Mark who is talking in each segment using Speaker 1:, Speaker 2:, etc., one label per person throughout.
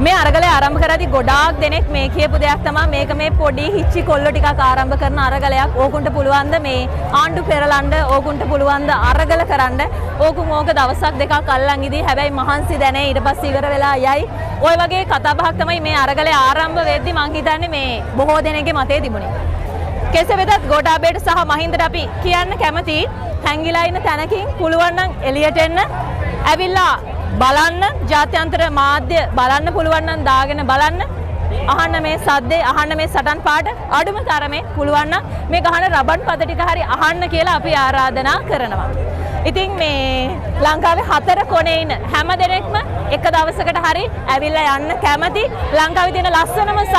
Speaker 1: මේ අරගලය ආරම්භ කරද්දී ගොඩාක් දෙනෙක් මේ කියපු දෙයක් තමයි මේක මේ පොඩි හිච්චි කොල්ල ටිකක් ආරම්භ කරන අරගලයක්. ඕකුන්ට පුළුවන් ද මේ ආණ්ඩු පෙරලන්න, ඕකුන්ට පුළුවන් ද අරගල කරන්න. ඕකුන් ඕක දවසක් දෙකක් අල්ලන් ඉදී. හැබැයි මහන්සි දැනේ ඊට පස්සේ ඉවර වෙලා යයි. ওই වගේ කතා බහක් තමයි මේ අරගලය ආරම්භ වෙද්දී මං හිතන්නේ මේ බොහෝ දෙනෙක්ගේ මතේ තිබුණේ. කෙසේ වෙතත් ගෝඨාභයට සහ මහින්දට අපි කියන්න කැමති හැංගිලා ඉන්න තැනකින් පුළුවන් නම් එළියට එන්න. ඇවිල්ලා බලන්න ජාත්‍යන්තර මාධ්‍ය බලන්න පුළුවන් නම් දාගෙන බලන්න. අහන්න මේ සද්දේ, අහන්න මේ සටන් පාට, අඩුම තරමේ පුළුවන් නම් මේ ගහන රබන් පද ටික හරි අහන්න කියලා අපි ආරාධනා කරනවා. ඉතින් මේ ලංකාවේ 4 කොනේ ඉන්න හැම දෙනෙක්ම එක දවසකට හරි ඇවිල්ලා යන්න කැමති. ලංකාවේ තියෙන ලස්සනම සහ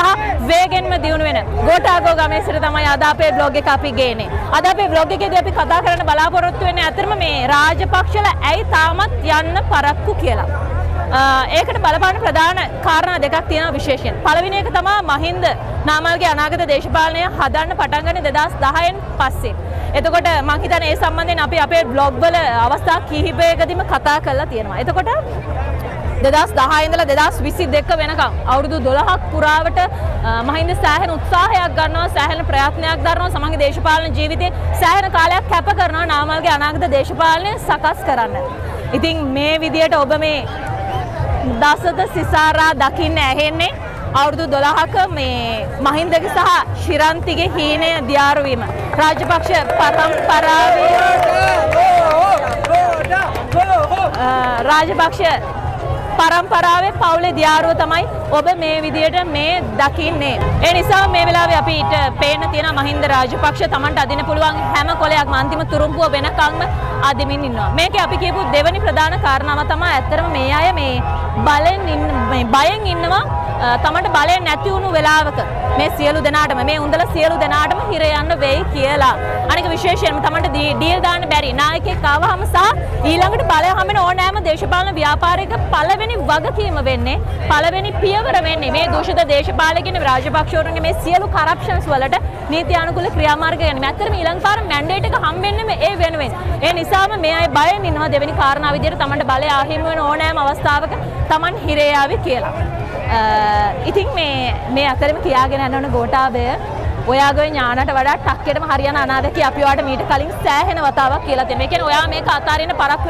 Speaker 1: වේගෙන්ම දියුණු වෙන ගෝඨාගෝ ගමේ සිට තමයි අද අපේ බ්ලොග් එක අපි ගේන්නේ. අද අපේ බ්ලොග් එකේදී අපි කතා කරන්න බලාපොරොත්තු වෙන්නේ අතරම මේ රාජපක්ෂලා ඇයි තාමත් යන්න පරක්කු කියලා. ඒකට බලපාන ප්‍රධාන කාරණා දෙකක් තියෙනවා විශේෂයෙන්. පළවෙනි එක තමයි මහින්ද නාමල්ගේ අනාගත දේශපාලනය හදන්න පටන් ගන්නේ 2010න් පස්සේ. එතකොට මම හිතන්නේ ඒ සම්බන්ධයෙන් අපි අපේ බ්ලොග් වල අවස්ථා කිහිපයකදීම කතා කරලා තියෙනවා. එතකොට 2010 ඉඳලා 2022 වෙනකම් අවුරුදු 12ක් පුරාවට මහින්ද සෑහෙන උත්සාහයක් ගන්නවා, සෑහෙන ප්‍රයත්නයක් දරනවා, සමගි දේශපාලන ජීවිතේ සෑහෙන කාලයක් කැප කරනවා නාමල්ගේ අනාගත දේශපාලනය සකස් කරන්න. ඉතින් මේ විදියට ඔබ මේ දසත සිසාරා දකින්න ඇහෙන්නේ අවුරුදු 12ක මේ මහින්දගේ සහ ශිරන්තිගේ හීනය දියාරු වීම. රාජපක්ෂ පරම්පරාවේ පවුලේ දියාරුව තමයි ඔබ මේ විදියට මේ දකින්නේ. ඒ නිසා මේ වෙලාවේ අපිට පේන්න තියෙන මහින්ද රාජපක්ෂ Tamanට අදින්න පුළුවන් හැම කොලයක්ම අන්තිම තුරුම්පුව වෙනකම්ම අදිමින් ඉන්නවා. මේකේ අපි කියපු දෙවෙනි ප්‍රධාන කාරණාව තමයි ඇත්තටම මේ අය මේ බයෙන් ඉන්නවා. Tamanට බලය නැති වුණු වෙලාවක මේ සියලු දෙනාටම මේ උන්දල සියලු දෙනාටම හිර යන්න වෙයි කියලා. අනික විශේෂයෙන්ම Tamanට ඩීල් දාන්න බැරි නායකයෙක් ආවහම සහ ඊළඟට බලය හැමෙන ඕනෑම දේශපාලන ව්‍යාපාරයක පළවෙනි වගකීම වෙන්නේ, පළවෙනි පියවර වෙන්නේ මේ දූෂිත දේශපාලකයන් රාජපක්ෂවරුන්ගේ මේ සියලු කරප්ෂන්ස් වලට නීති අනුකූල ක්‍රියාමාර්ග ගැනීම. ඇත්තටම ඊළඟ පාර මැන්ඩේට් එක හම්බෙන්නේ ඒ වෙනුවෙන්. ඒ නිසාම මේ අය බයෙන් ඉන්නවා දෙවෙනි කාරණාව විදිහට Tamanට බලය අහිමි වෙන ඕනෑම අවස්ථාවක Taman හිරේ ආවි කියලා. ඉතින් මේ අතරම කියාගෙන යන ගෝඨාභය ඔයාගේ ඥානට වඩා ටක්කෙටම හරියන අනාදකී අපි ඔයාලට මීට කලින් සෑහෙන වතාවක් කියලා තියෙනවා. ඒ කියන්නේ ඔයා මේක අතාරින්න පරක්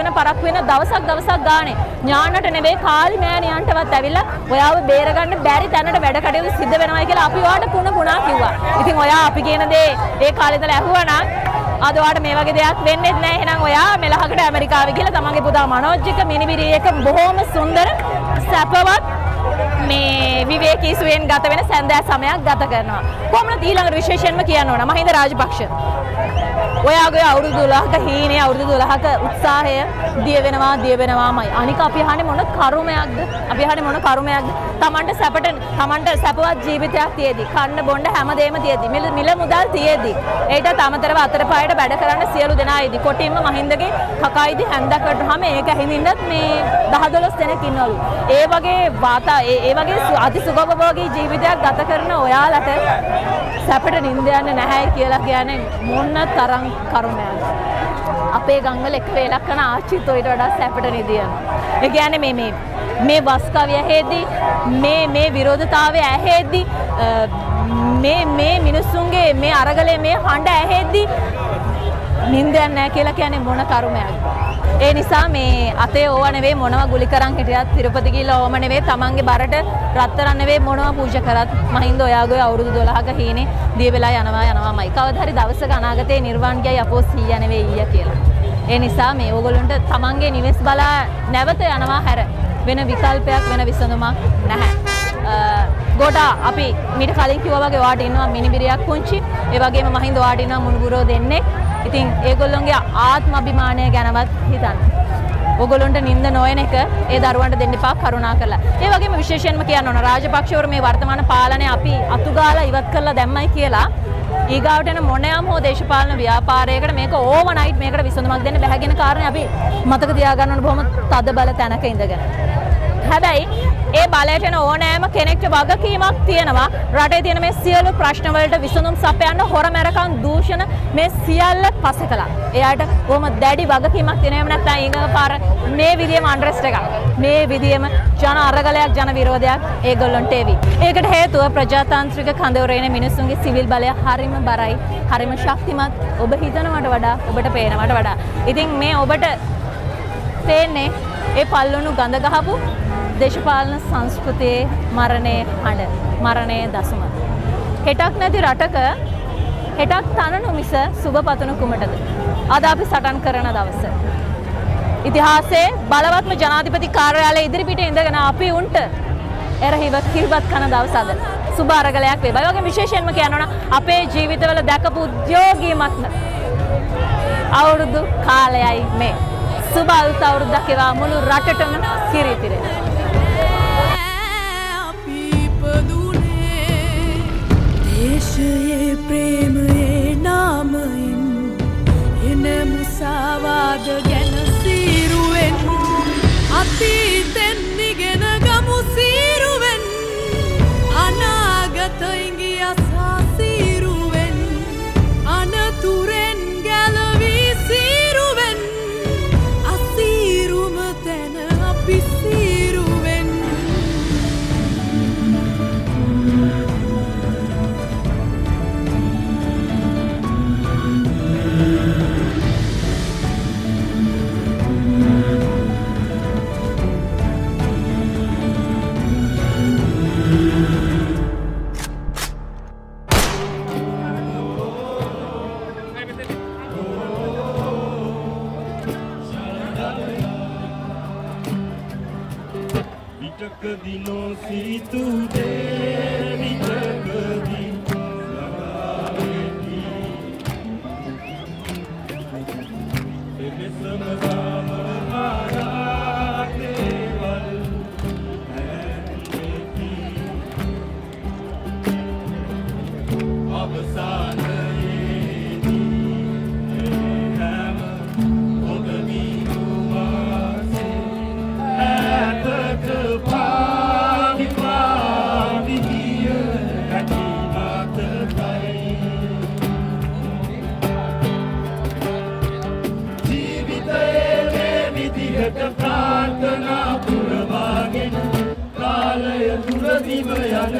Speaker 1: වෙන දවසක් ගානේ ඥානට නෙවෙයි කාලි මෑණියන්ටවත් ඇවිල්ලා ඔයාව බේරගන්න බැරි තැනට වැඩ කටයුතු සිද්ධ වෙනවා කියලා අපි ඔයාලට පුණා කිව්වා. ඉතින් ඔයා අපි කියන දේ ඒ කාලේ ඉඳලා ඇහුවා නම් අද ඔයාලට මේ වගේ දෙයක් වෙන්නේ නැහැ. එහෙනම් ඔයා මෙලහකට ඇමරිකාවේ ගිහලා තමන්ගේ පුතා මනෝජ් එක මිනිබිරි එක බොහොම සුන්දර සැපවත් මේ විවේකී සුවයෙන් ගත වෙන සැන්දෑ සමයක් ගත කරනවා. කොහොමද ඊළඟට විශේෂයෙන්ම කියන්න ඕන මහින්ද රාජපක්ෂ ඔයාගේ අවුරුදු 12ක හීනේ අවුරුදු 12ක උත්සාහය දිය වෙනවාමයි. අනික අපි අහන්නේ මොන කර්මයක්ද? අපි අහන්නේ මොන කර්මයක්ද? Tamanට සැපවත් ජීවිතයක් තියේදී, කන්න බොන්න හැමදේම තියේදී, මිල මුදල් තියේදී, ඒකට අමතරව අතරපායට වැඩ කරන්න සියලු දෙනා ඉදී. කොටින්ම මහින්දගේ කකයිදී හැන්දකටම ඒක ඇහිඳින්නත් මේ 10-12 දෙනෙක් ඉන්නවලු. ඒ වගේ ඒ වගේ අතිසුගමභෝගී ජීවිතයක් ගත කරන ඔයාලට සැපට නිින්ද යන්නේ නැහැ කියලා කියන්නේ මොන තරම් කරුණාවක්ද? අපේ ගම්වල එක වේලක් කරන ආච්චිත් ඔයිට වඩා සැපට නිදියනවා. ඒ කියන්නේ මේ වස් කවිය ඇහෙද්දි මේ විරෝධතාවය ඇහෙද්දි මේ මිනිස්සුන්ගේ මේ අරගලේ මේ හඬ ඇහෙද්දි නිින්ද යන්නේ නැහැ කියලා කියන්නේ මොන කරුණාවක්ද? ඒ නිසා මේ අතේ ඕව නෙවෙයි මොනවා ගුලි කරන් හිටියත් තිරුපති ගිහලා ඕම නෙවෙයි තමන්ගේ බරට රත්තරන් නෙවෙයි මොනවා පූජා කරත් මහින්ද ඔයාගේ අවුරුදු 12ක හීනේ දිය වෙලා යනවාමයි. කවදා හරි දවසක අනාගතේ නිර්වාණ ගියයි අපෝ 100 නෙවෙයි ඊය කියලා. ඒ නිසා මේ ඕගොල්ලන්ට තමන්ගේ නිවෙස් බලා නැවත යනවා හැර වෙන විකල්පයක් වෙන විසඳුමක් නැහැ. ගෝඨා අපි මීට කලින් කිව්වා වගේ ඔයාට ඉන්නවා මිනිබිරියක් පුංචි. ඒ වගේම මහින්ද ඔයාට ඉන්නවා මුණුබුරෝ දෙන්නේ. ඉතින් ඒගොල්ලොන්ගේ ආත්ම අභිමානය ගැනවත් හිතන්න. ඕගොල්ලොන්ට නිින්ද නොයන එක ඒ දරුවන්ට දෙන්න එපා කරුණා කරලා. ඒ වගේම විශේෂයෙන්ම කියන්න ඕන රාජපක්ෂවරු මේ වර්තමාන පාලනය අපි අතුගාලා ඉවත් කරලා දැම්මයි කියලා ඊගාවට එන මොනෑම හෝ දේශපාලන ව්‍යාපාරයකට මේක ඕවර්නයිට් මේකට විසඳුමක් දෙන්න බැහැ කියන කාරණේ අපි මතක තියාගන්න ඕන බොහොම තද බල තැනක ඉඳගෙන. හැබැයි ඒ බලයට එන ඕනෑම කෙනෙක්ට වගකීමක් තියෙනවා රටේ තියෙන මේ සියලු ප්‍රශ්න වලට විසඳුම් සපයන්න හොරමැරකම් දූෂණ මේ සියල්ල පසෙකලා. එයාට කොහොම දැඩි වගකීමක් තියෙනවා. එහෙම නැත්නම් ඊගපාර මේ විදියම අන්ඩ්‍රෙස්ට් එකක්. මේ විදියම ජන අරගලයක් ජන විරෝධයක් ඒගොල්ලන්ට එවි. ඒකට හේතුව ප්‍රජාතාන්ත්‍රික කඳවුරේ ඉන්න මිනිස්සුන්ගේ සිවිල් බලය හරිම බරයි, හරිම ශක්තිමත්. ඔබ හිතනවට වඩා, ඔබට පේනවට වඩා. ඉතින් මේ ඔබට තේන්නේ ඒ පල්ලුණු ගඳ ගහපු දේශපාලන සංස්කෘතියේ මරණයේ හඬ, මරණයේ දසුම. හෙටක් නැති රටක හෙටක් තනනු මිස සුබ පතනු කුමටද? අද අපි සටන් කරන දවස. ඉතිහාසයේ බලවත්ම ජනාධිපති කාර්යාලයේ ඉදිරිපිට ඉඳගෙන අපි උන්ට එරහිව කිරිබත් කන දවස අද. සුබ අරගලයක් වේවා. ඒ වගේම විශේෂයෙන්ම කියනවා අපේ ජීවිතවල දැකපු උද්‍යෝගීමත්ම අවුරුදු කාලයයි මේ. සුබ අලුත් අවුරුද්දක් වේවා මුළු රටටම කිරිතිරේ.
Speaker 2: දේශයේ ප්‍රේමයේ නාමයෙන් එන මුසාවාද ගැන සීරුවෙන් අතීතෙන් ඉගෙන ගමු සීරුවෙන් අනාගත ඉඟියසා සීරුවෙන් අනතුරෙන් ගැලවී සීරුවෙන් අසීරුම තැන අපි සීරුවෙන්
Speaker 3: Dino si tu devi jagadi lagaveti ebe samagama marate val hendeti avsanayedi hama ogavi kumase ataka प्रार्थना पुरवाගෙන කාලය දුරදිව යන